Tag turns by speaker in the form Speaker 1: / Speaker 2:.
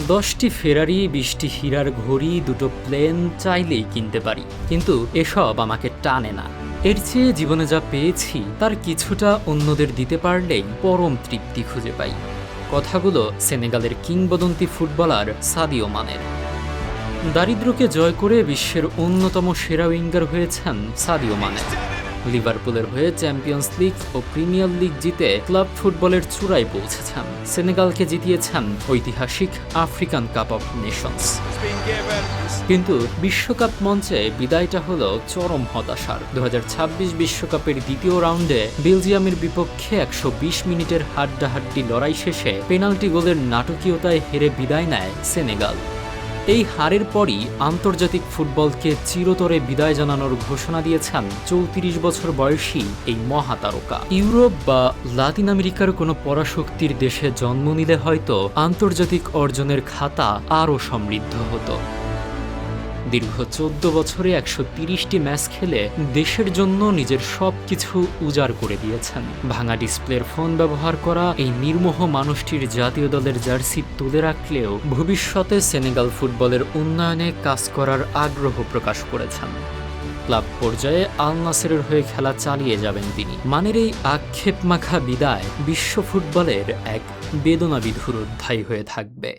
Speaker 1: 10টি ফেরারি, 20টি হীরার ঘড়ি, 2টো প্লেন চাইলেই কিনতে পারি, কিন্তু এসব আমাকে টানে না। এর চেয়ে জীবনে যা পেয়েছি তার কিছুটা অন্যদের দিতে পারলেই পরম তৃপ্তি খুঁজে পাই। কথাগুলো সেনেগালের কিংবদন্তি ফুটবলার সাদিও মানের। দারিদ্র্যকে জয় করে বিশ্বের অন্যতম সেরা উইঙ্গার হয়েছেন সাদিও মানে। লিভারপুলের হয়ে চ্যাম্পিয়ন্স লিগ ও প্রিমিয়ার লিগ জিতে ক্লাব ফুটবলের চূড়ায় পৌঁছেছেন। সেনেগালকে জিতিয়েছেন ঐতিহাসিক আফ্রিকান কাপ অফ নেশনস। কিন্তু বিশ্বকাপ মঞ্চে বিদায়টা হলো চরম হতাশার। 2026 বিশ্বকাপের দ্বিতীয় রাউন্ডে বেলজিয়ামের বিপক্ষে 120 মিনিটের হাড্ডাহাড্ডি লড়াই শেষে পেনাল্টি গোলের নাটকীয়তায় হেরে বিদায় নেয় সেনেগাল। এই হারের পরই আন্তর্জাতিক ফুটবলকে চিরতরে বিদায় জানানোর ঘোষণা দিয়েছেন 34 বছর বয়সী এই মহাতারকা। ইউরোপ বা লাতিন আমেরিকার কোনো পরাশক্তির দেশে জন্ম নিলে হয়তো আন্তর্জাতিক অর্জনের খাতা আরও সমৃদ্ধ হতো। দীর্ঘ 14 বছরে 130টি ম্যাচ খেলে দেশের জন্য নিজের সবকিছু উজাড় করে দিয়েছেন। ভাঙা ডিসপ্লের ফোন ব্যবহার করা এই নির্মোহ মানুষটির জাতীয় দলের জার্সি তুলে রাখলেও ভবিষ্যতে সেনেগাল ফুটবলের উন্নয়নে কাজ করার আগ্রহ প্রকাশ করেছেন। ক্লাব পর্যায়ে আল নাসেরের হয়ে খেলা চালিয়ে যাবেন তিনি। মানের এই আক্ষেপ মাখা বিদায় বিশ্ব ফুটবলের এক বেদনাবিধুর অধ্যায় হয়ে থাকবে।